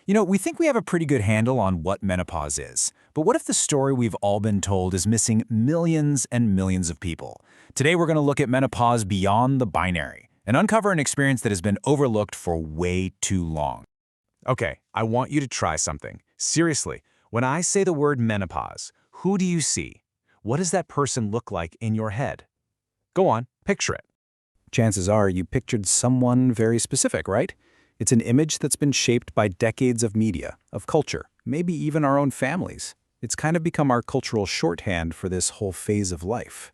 We think we have a pretty good handle on what menopause is. But what if the story we've all been told is missing millions and millions of people? Today we're going to look at menopause beyond the binary and uncover an experience that has been overlooked for way too long. Okay, I want you to try something. Seriously, when I say the word menopause, who do you see? What does that person look like in your head? Go on, picture it. Chances are you pictured someone very specific, right? It's an image that's been shaped by decades of media, of culture, maybe even our own families. It's kind of become our cultural shorthand for this whole phase of life.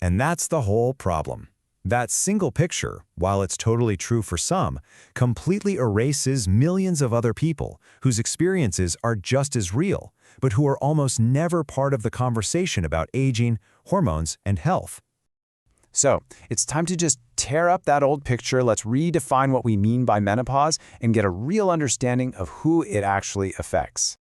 And that's the whole problem. That single picture, while it's totally true for some, completely erases millions of other people whose experiences are just as real, but who are almost never part of the conversation about aging, hormones, and health. So, it's time to just tear up that old picture. Let's redefine what we mean by menopause and get a real understanding of who it actually affects.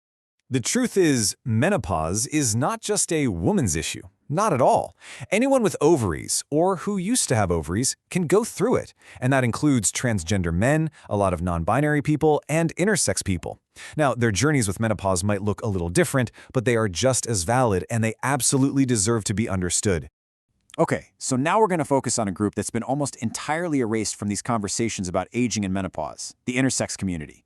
The truth is, menopause is not just a woman's issue. Not at all. Anyone with ovaries, or who used to have ovaries, can go through it, and that includes transgender men, a lot of non-binary people, and intersex people. Now, their journeys with menopause might look a little different, but they are just as valid, and they absolutely deserve to be understood. Okay, so now we're going to focus on a group that's been almost entirely erased from these conversations about aging and menopause, the intersex community.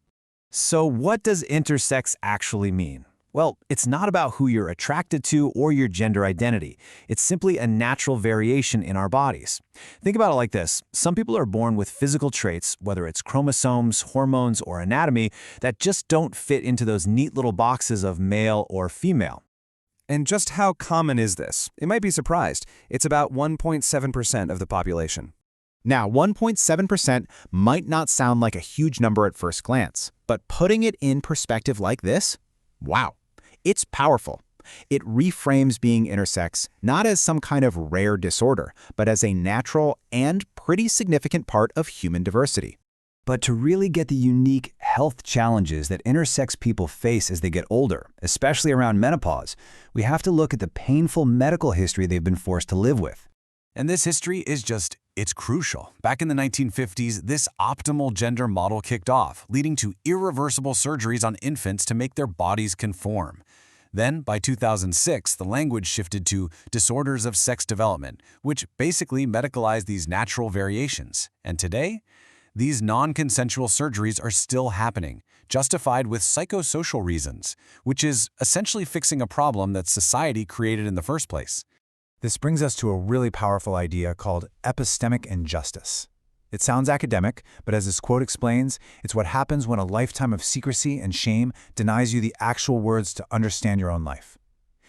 So what does intersex actually mean? Well, it's not about who you're attracted to or your gender identity. It's simply a natural variation in our bodies. Think about it like this. Some people are born with physical traits, whether it's chromosomes, hormones, or anatomy, that just don't fit into those neat little boxes of male or female. And just how common is this? It might be surprised. It's about 1.7% of the population. Now, 1.7% might not sound like a huge number at first glance, but putting it in perspective like this, wow, it's powerful. It reframes being intersex not as some kind of rare disorder, but as a natural and pretty significant part of human diversity. But to really get the unique health challenges that intersex people face as they get older, especially around menopause, we have to look at the painful medical history they've been forced to live with. And this history is it's crucial. Back in the 1950s, this optimal gender model kicked off, leading to irreversible surgeries on infants to make their bodies conform. Then, by 2006, the language shifted to disorders of sex development, which basically medicalized these natural variations. And today, these non-consensual surgeries are still happening, justified with psychosocial reasons, which is essentially fixing a problem that society created in the first place. This brings us to a really powerful idea called epistemic injustice. It sounds academic, but as this quote explains, it's what happens when a lifetime of secrecy and shame denies you the actual words to understand your own life.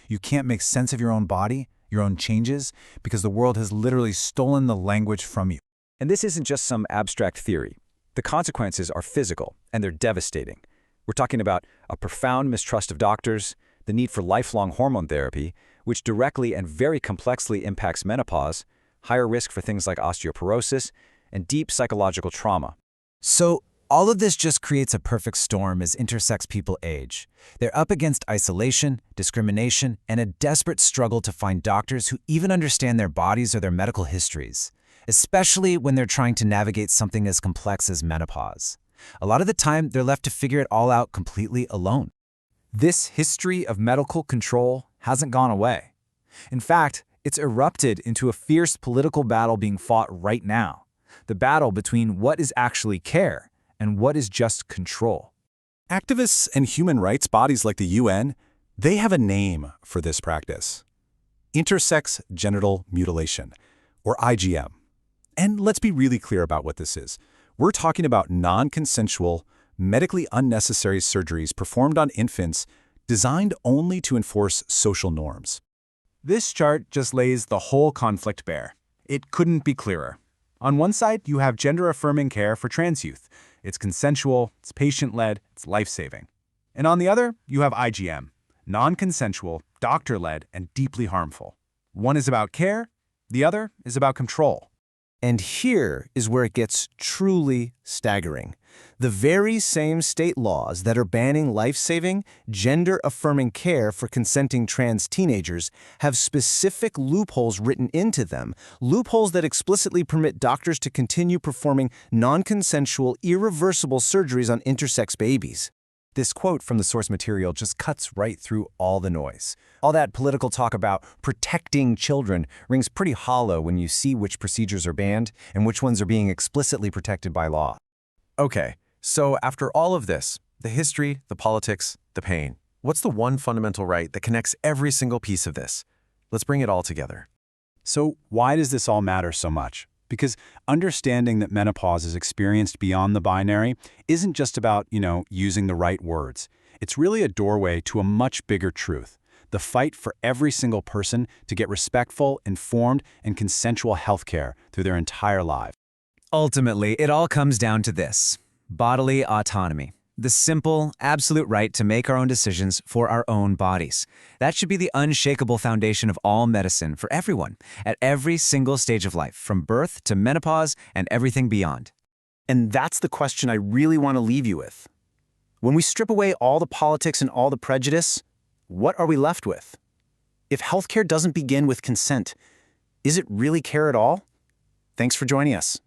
You can't make sense of your own body, your own changes, because the world has literally stolen the language from you. And this isn't just some abstract theory. The consequences are physical, and they're devastating. We're talking about a profound mistrust of doctors, the need for lifelong hormone therapy, which directly and very complexly impacts menopause, higher risk for things like osteoporosis, and deep psychological trauma. So, all of this just creates a perfect storm as intersex people age. They're up against isolation, discrimination, and a desperate struggle to find doctors who even understand their bodies or their medical histories, especially when they're trying to navigate something as complex as menopause. A lot of the time, they're left to figure it all out completely alone. This history of medical control hasn't gone away. In fact, it's erupted into a fierce political battle being fought right now. The battle between what is actually care and what is just control. Activists and human rights bodies like the UN, they have a name for this practice. Intersex Genital Mutilation, or IGM. And let's be really clear about what this is. We're talking about non-consensual, medically unnecessary surgeries performed on infants designed only to enforce social norms. This chart just lays the whole conflict bare. It couldn't be clearer. On one side, you have gender-affirming care for trans youth. It's consensual, it's patient-led, it's life-saving. And on the other, you have IGM, non-consensual, doctor-led, and deeply harmful. One is about care, the other is about control. And here is where it gets truly staggering. The very same state laws that are banning life-saving, gender-affirming care for consenting trans teenagers have specific loopholes written into them, loopholes that explicitly permit doctors to continue performing non-consensual, irreversible surgeries on intersex babies. This quote from the source material just cuts right through all the noise. All that political talk about protecting children rings pretty hollow when you see which procedures are banned and which ones are being explicitly protected by law. Okay, so after all of this, the history, the politics, the pain, what's the one fundamental right that connects every single piece of this? Let's bring it all together. So why does this all matter so much? Because understanding that menopause is experienced beyond the binary isn't just about, using the right words. It's really a doorway to a much bigger truth: the fight for every single person to get respectful, informed, and consensual healthcare through their entire life. Ultimately, it all comes down to this: bodily autonomy. The simple, absolute right to make our own decisions for our own bodies. That should be the unshakable foundation of all medicine for everyone, at every single stage of life, from birth to menopause and everything beyond. And that's the question I really want to leave you with. When we strip away all the politics and all the prejudice, what are we left with? If healthcare doesn't begin with consent, is it really care at all? Thanks for joining us.